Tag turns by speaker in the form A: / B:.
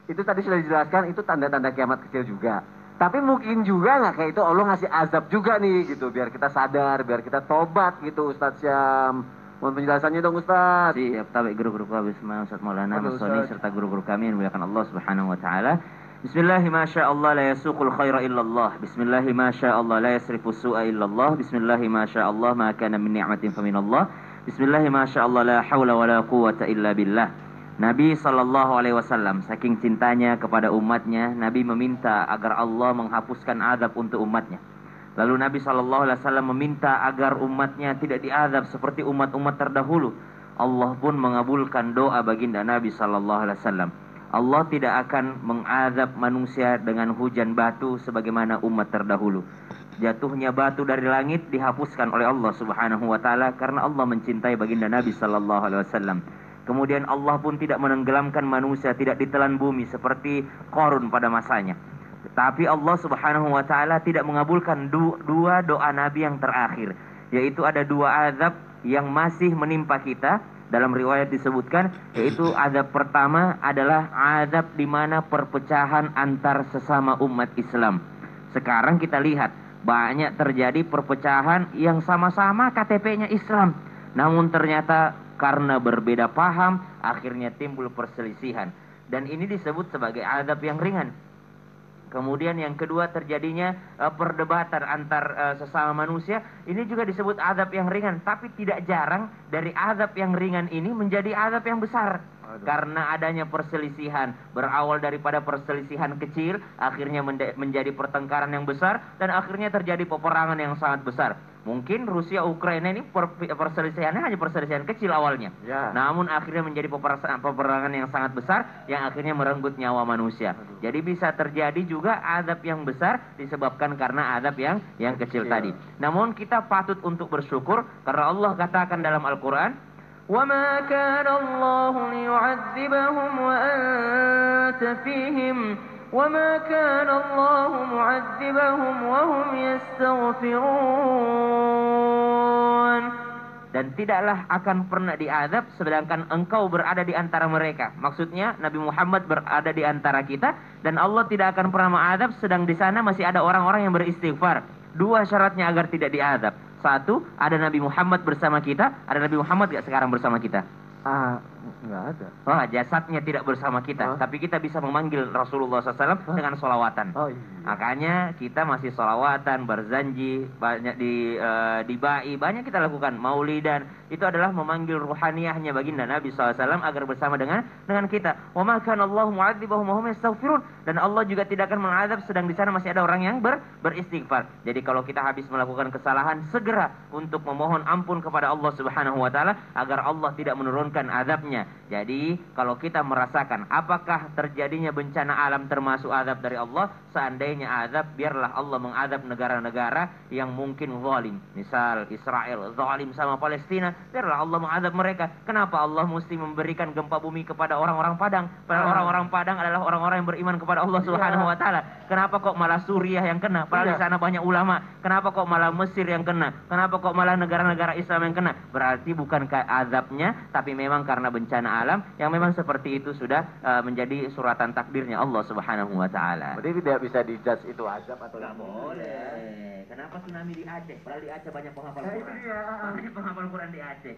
A: itu tadi sudah dijelaskan, itu tanda-tanda kiamat kecil juga. Tapi mungkin juga nggak kayak itu Allah ngasih azab juga nih gitu, biar kita sadar, biar kita tobat gitu, Ustadz Syam. Mohon penjelasannya dong Ustadz.
B: Siap, tabi guru-guru kami semua, Ustadz Maulana Mas Soni serta guru-guru kami yang dimuliakan Allah Subhanahu wa taala. Bismillahi masyaallah la yasuqul khaira illallah. Bismillahi masyaallah la yasrifu su'a illallah. Bismillahi masyaallah ma kana min ni'matin faminallah. Bismillahi masyaallah la haula wala quwwata illa billah. Nabi SAW saking cintanya kepada umatnya, Nabi meminta agar Allah menghapuskan azab untuk umatnya. Lalu Nabi SAW meminta agar umatnya tidak diazab seperti umat-umat terdahulu. Allah pun mengabulkan doa baginda Nabi SAW. Allah tidak akan mengazab manusia dengan hujan batu sebagaimana umat terdahulu. Jatuhnya batu dari langit dihapuskan oleh Allah Subhanahu wa taala karena Allah mencintai baginda Nabi SAW. Kemudian Allah pun tidak menenggelamkan manusia, tidak ditelan bumi seperti Qarun pada masanya. Tetapi Allah Subhanahu wa taala tidak mengabulkan dua doa Nabi yang terakhir, yaitu ada dua azab yang masih menimpa kita. Dalam riwayat disebutkan, yaitu azab pertama adalah azab di mana perpecahan antar sesama umat Islam. Sekarang kita lihat banyak terjadi perpecahan yang sama-sama KTP-nya Islam, namun ternyata karena berbeda paham, akhirnya timbul perselisihan. Dan ini disebut sebagai azab yang ringan. Kemudian yang kedua terjadinya perdebatan antar sesama manusia. Ini juga disebut azab yang ringan. Tapi tidak jarang dari azab yang ringan ini menjadi azab yang besar. Karena adanya perselisihan. Berawal daripada perselisihan kecil, akhirnya menjadi pertengkaran yang besar. Dan akhirnya terjadi peperangan yang sangat besar. Mungkin Rusia Ukraina ini perselisihannya hanya perselisihan kecil awalnya, namun akhirnya menjadi peperangan yang sangat besar yang akhirnya merenggut nyawa manusia. Jadi bisa terjadi juga azab yang besar disebabkan karena azab yang kecil tadi. Namun kita patut untuk bersyukur karena Allah katakan dalam Al-Quran, وَمَا كَانَ اللَّهُ لِيُعَذِّبَهُمْ وَأَنْتَ فِيهِمْ وَمَا كَانَ اللَّهُ مُعَذِّبَهُمْ وَهُمْ يَسْتَغْفِرُونَ. Dan tidaklah akan pernah diazab sedangkan engkau berada di antara mereka. Maksudnya Nabi Muhammad berada di antara kita dan Allah tidak akan pernah mengazab sedang di sana masih ada orang-orang yang beristighfar. Dua syaratnya agar tidak diazab. Satu, ada Nabi Muhammad bersama kita. Ada Nabi Muhammad gak sekarang bersama kita?
A: Nggak ada.
B: Oh, jasadnya tidak bersama kita, tapi kita bisa memanggil Rasulullah SAW dengan sholawatan. Makanya kita masih sholawatan, berzanji, banyak di ba'i, banyak kita lakukan maulidan. Itu adalah memanggil ruhaniyahnya baginda Nabi SAW agar bersama dengan kita. Wa ma kana Allahu mu'adzibahum wa hum yastaghfirun. Dan Allah juga tidak akan mengazab sedang di sana masih ada orang yang beristighfar. Jadi kalau kita habis melakukan kesalahan, segera untuk memohon ampun kepada Allah Subhanahu wa taala agar Allah tidak menurunkan azabnya. Jadi kalau kita merasakan apakah terjadinya bencana alam termasuk azab dari Allah, seandainya azab, biarlah Allah mengazab negara-negara yang mungkin zalim. Misal Israel zalim sama Palestina, biarlah Allah mengazab mereka. Kenapa Allah mesti memberikan gempa bumi kepada orang-orang Padang? Padahal orang-orang Padang adalah orang-orang yang beriman kepada Allah Subhanahu wa taala. Kenapa kok malah Suriah yang kena? Padahal di sana banyak ulama. Kenapa kok malah Mesir yang kena? Kenapa kok malah negara-negara Islam yang kena? Berarti bukan azabnya, tapi memang karena bencana alam yang memang seperti itu sudah menjadi suratan takdirnya Allah Subhanahu wa taala.
A: Berarti tidak bisa dijudge itu azab atau
B: tidak boleh. Kenapa tsunami di Aceh? Padahal di Aceh banyak penghafal Quran. Banyak penghafal Quran di Aceh.